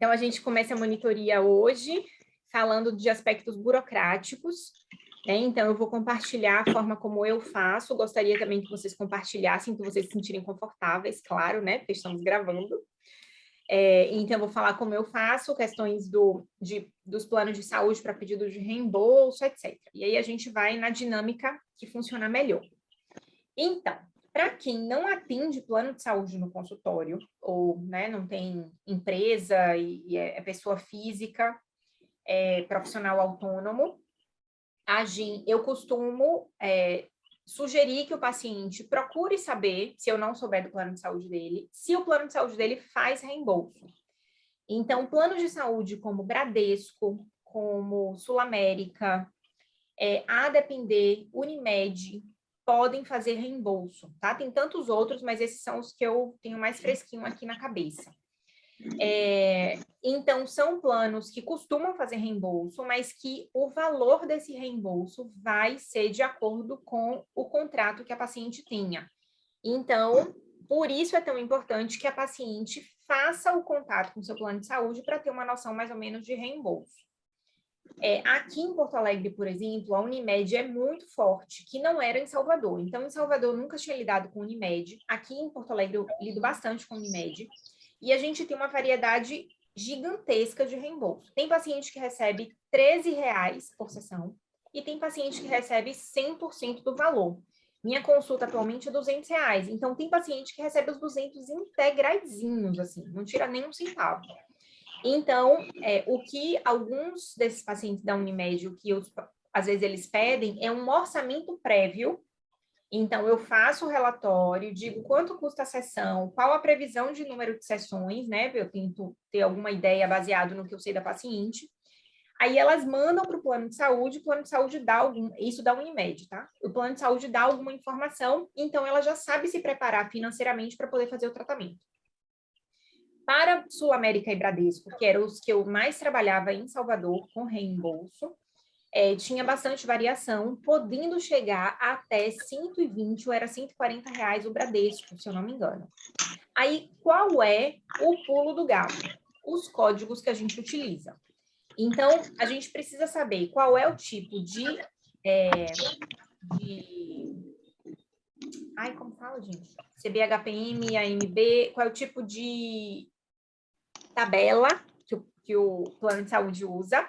Então, a gente começa a monitoria hoje, falando de aspectos burocráticos, né? Então, eu vou compartilhar a forma como eu faço. Gostaria também que vocês compartilhassem, que vocês se sentirem confortáveis, claro, né? Porque estamos gravando. Então, eu vou falar como eu faço, questões dos planos de saúde para pedido de reembolso, etc. E aí, a gente vai na dinâmica que funciona melhor. Então, para quem não atende plano de saúde no consultório, ou né, não tem empresa e é pessoa física, profissional autônomo, eu costumo sugerir que o paciente procure saber, se eu não souber do plano de saúde dele, se o plano de saúde dele faz reembolso. Então, planos de saúde como Bradesco, como Sul América, a depender, Unimed, podem fazer reembolso, tá? Tem tantos outros, mas esses são os que eu tenho mais fresquinho aqui na cabeça. Então, são planos que costumam fazer reembolso, mas que o valor desse reembolso vai ser de acordo com o contrato que a paciente tenha. Então, por isso é tão importante que a paciente faça o contato com o seu plano de saúde para ter uma noção mais ou menos de reembolso. Aqui em Porto Alegre, por exemplo, a Unimed é muito forte, que não era em Salvador. Então, em Salvador, eu nunca tinha lidado com Unimed. Aqui em Porto Alegre, eu lido bastante com Unimed. E a gente tem uma variedade gigantesca de reembolso. Tem paciente que recebe R$13 por sessão e tem paciente que recebe 100% do valor. Minha consulta atualmente é R$200. Então, tem paciente que recebe os 200 integradinhos, assim, não tira nem um centavo. Então, o que alguns desses pacientes da Unimed, o que às vezes eles pedem é um orçamento prévio. Então, eu faço o relatório, digo quanto custa a sessão, qual a previsão de número de sessões, né? Eu tento ter alguma ideia baseado no que eu sei da paciente. Aí elas mandam para o plano de saúde, o plano de saúde dá isso da Unimed, tá? O plano de saúde dá alguma informação, então ela já sabe se preparar financeiramente para poder fazer o tratamento. Para Sul América e Bradesco, que eram os que eu mais trabalhava em Salvador com reembolso, tinha bastante variação, podendo chegar até 120 ou era R$140 o Bradesco, se eu não me engano. Aí, qual é o pulo do gato? Os códigos que a gente utiliza. Então, a gente precisa saber qual é o tipo Ai, como fala, gente? CBHPM, AMB, qual é o tipo de tabela que o plano de saúde usa,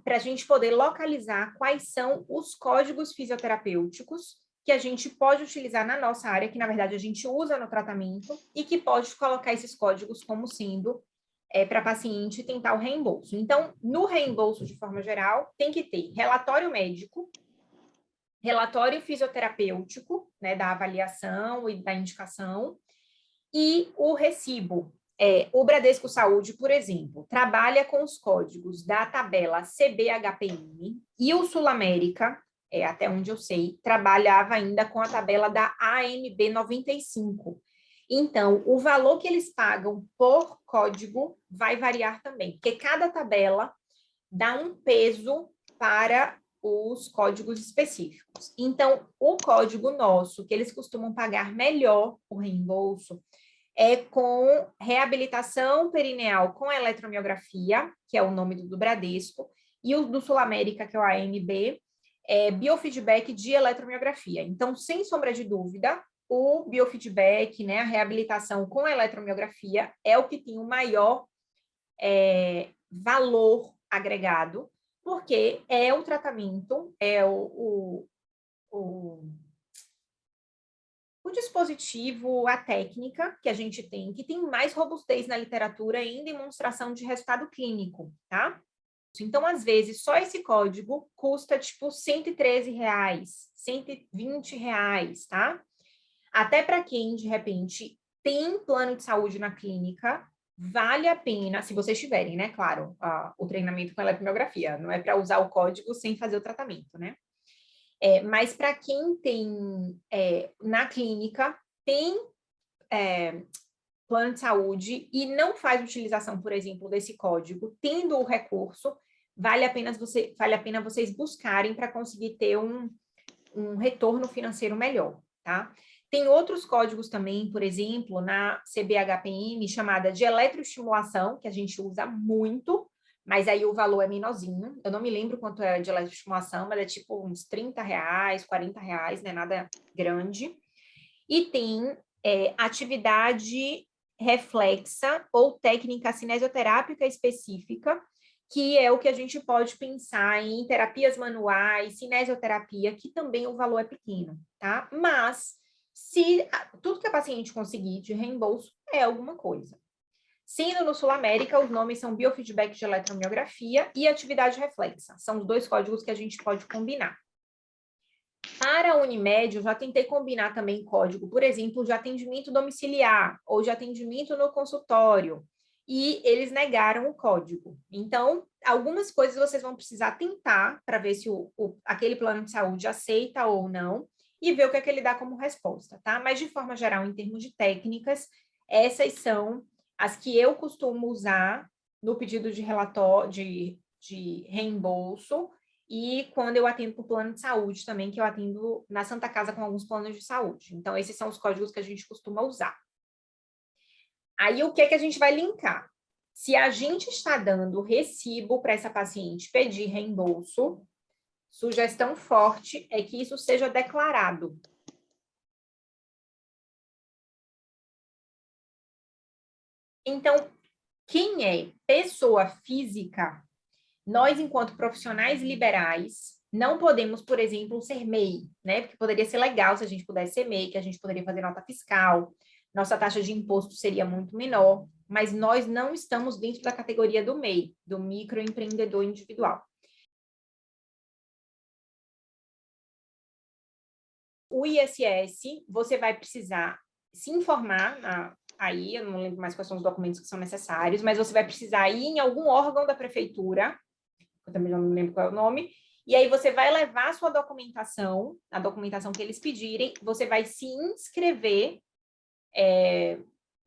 para a gente poder localizar quais são os códigos fisioterapêuticos que a gente pode utilizar na nossa área, que na verdade a gente usa no tratamento, e que pode colocar esses códigos como sendo para paciente tentar o reembolso. Então, no reembolso, de forma geral, tem que ter relatório médico, relatório fisioterapêutico, né, da avaliação e da indicação, e o recibo. O Bradesco Saúde, por exemplo, trabalha com os códigos da tabela CBHPM e o Sul América, até onde eu sei, trabalhava ainda com a tabela da AMB 95. Então, o valor que eles pagam por código vai variar também, porque cada tabela dá um peso para os códigos específicos. Então, o código nosso, que eles costumam pagar melhor o reembolso, é com reabilitação perineal com eletromiografia, que é o nome do Bradesco, e o do Sul América, que é o AMB, biofeedback de eletromiografia. Então, sem sombra de dúvida, o biofeedback, né, a reabilitação com eletromiografia, é o que tem o maior valor agregado, porque é o tratamento, o dispositivo, a técnica que a gente tem, que tem mais robustez na literatura em demonstração de resultado clínico, tá? Então, às vezes, só esse código custa, tipo, R$113, R$120, tá? Até para quem, de repente, tem plano de saúde na clínica, vale a pena, se vocês tiverem, né, claro, o treinamento com eletromiografia, não é para usar o código sem fazer o tratamento, né? Mas para quem tem na clínica, tem plano de saúde e não faz utilização, por exemplo, desse código, tendo o recurso, vale a pena vocês buscarem para conseguir ter um retorno financeiro melhor, tá? Tem outros códigos também, por exemplo, na CBHPM, chamada de eletroestimulação, que a gente usa muito, mas aí o valor é menorzinho. Eu não me lembro quanto é de eletroestimulação, mas é tipo uns R$30, R$40, não é nada grande. E tem atividade reflexa ou técnica cinesioterápica específica, que é o que a gente pode pensar em terapias manuais, cinesioterapia, que também o valor é pequeno, tá? Mas, se tudo que a paciente conseguir de reembolso é alguma coisa. Sendo no Sul América, os nomes são biofeedback de eletromiografia e atividade reflexa. São os dois códigos que a gente pode combinar. Para a Unimed, eu já tentei combinar também código, por exemplo, de atendimento domiciliar ou de atendimento no consultório, e eles negaram o código. Então, algumas coisas vocês vão precisar tentar para ver se aquele plano de saúde aceita ou não, e ver o que é que ele dá como resposta, tá? Mas, de forma geral, em termos de técnicas, essas são as que eu costumo usar no pedido de relatório, de reembolso, e quando eu atendo por plano de saúde também, que eu atendo na Santa Casa com alguns planos de saúde. Então, esses são os códigos que a gente costuma usar. Aí, o que é que a gente vai linkar? Se a gente está dando recibo para essa paciente pedir reembolso, sugestão forte é que isso seja declarado. Então, quem é pessoa física, nós, enquanto profissionais liberais, não podemos, por exemplo, ser MEI, né? Porque poderia ser legal se a gente pudesse ser MEI, que a gente poderia fazer nota fiscal, nossa taxa de imposto seria muito menor, mas nós não estamos dentro da categoria do MEI, do microempreendedor individual. O ISS, você vai precisar se informar, aí eu não lembro mais quais são os documentos que são necessários, mas você vai precisar ir em algum órgão da prefeitura, eu também não me lembro qual é o nome, e aí você vai levar a sua documentação, a documentação que eles pedirem, você vai se inscrever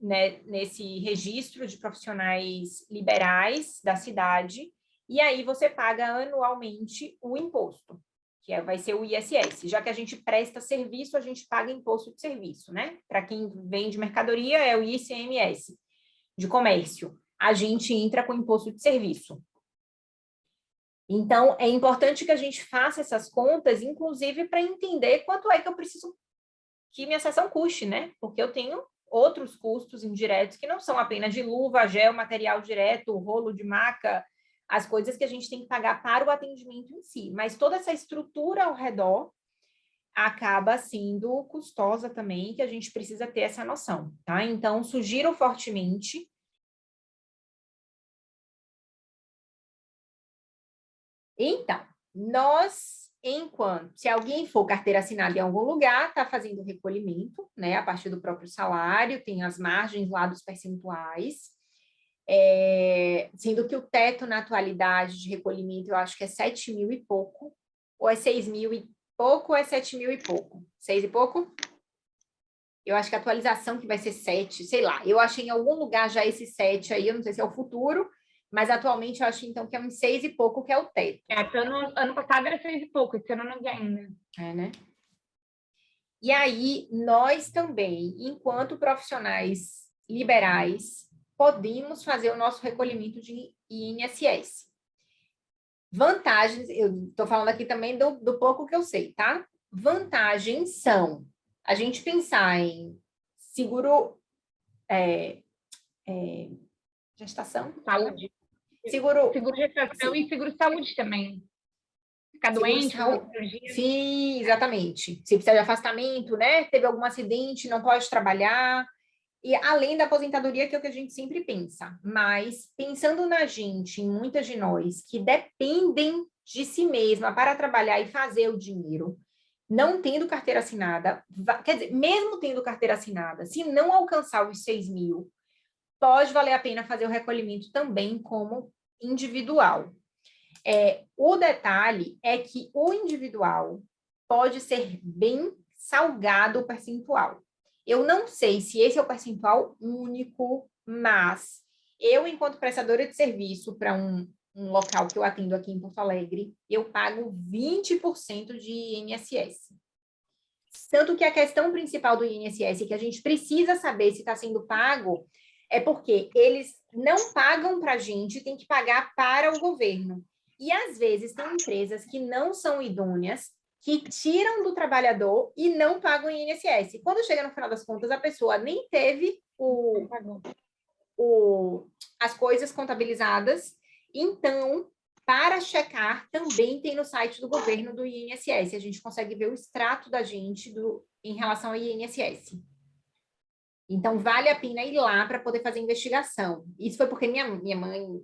né, nesse registro de profissionais liberais da cidade, e aí você paga anualmente o imposto, que vai ser o ISS. Já que a gente presta serviço, a gente paga imposto de serviço, né? Para quem vende mercadoria, é o ICMS, de comércio. A gente entra com imposto de serviço. Então, é importante que a gente faça essas contas, inclusive para entender quanto é que eu preciso que minha sessão custe, né? Porque eu tenho outros custos indiretos que não são apenas de luva, gel, material direto, rolo de maca, as coisas que a gente tem que pagar para o atendimento em si. Mas toda essa estrutura ao redor acaba sendo custosa também, que a gente precisa ter essa noção, tá? Então, sugiro fortemente. Então, se alguém for carteira assinada em algum lugar, está fazendo recolhimento, né, a partir do próprio salário, tem as margens lá dos percentuais, sendo que o teto na atualidade de recolhimento, eu acho que é 7 mil e pouco, ou é 6 mil e pouco, ou é 7 mil e pouco? 6 e pouco? Eu acho que a atualização que vai ser 7, sei lá, eu achei em algum lugar já esse 7 aí, eu não sei se é o futuro, mas atualmente eu acho, então, que é uns 6 e pouco que é o teto. Ano passado era 6 e pouco, esse ano não vi ainda. Né? E aí, nós também, enquanto profissionais liberais, podemos fazer o nosso recolhimento de INSS. Vantagens, eu estou falando aqui também do pouco que eu sei, tá? Vantagens são a gente pensar em seguro gestação, Saúde. seguro Gestação e seguro saúde também. Ficar doente, sim, exatamente. Se precisa de afastamento, né? Teve algum acidente, não pode trabalhar. E além da aposentadoria, que é o que a gente sempre pensa. Mas pensando na gente, em muitas de nós que dependem de si mesma para trabalhar e fazer o dinheiro, não tendo carteira assinada, quer dizer, mesmo tendo carteira assinada, se não alcançar os 6 mil, pode valer a pena fazer o recolhimento também como individual. O detalhe é que o individual pode ser bem salgado o percentual. Eu não sei se esse é o percentual único, mas eu, enquanto prestadora de serviço para um local que eu atendo aqui em Porto Alegre, eu pago 20% de INSS. Tanto que a questão principal do INSS, que a gente precisa saber se está sendo pago, é porque eles não pagam para a gente, tem que pagar para o governo. E, às vezes, tem empresas que não são idôneas, que tiram do trabalhador e não pagam o INSS. Quando chega no final das contas, a pessoa nem teve as coisas contabilizadas, então, para checar, também tem no site do governo do INSS. A gente consegue ver o extrato da gente em relação ao INSS. Então, vale a pena ir lá para poder fazer investigação. Isso foi porque minha mãe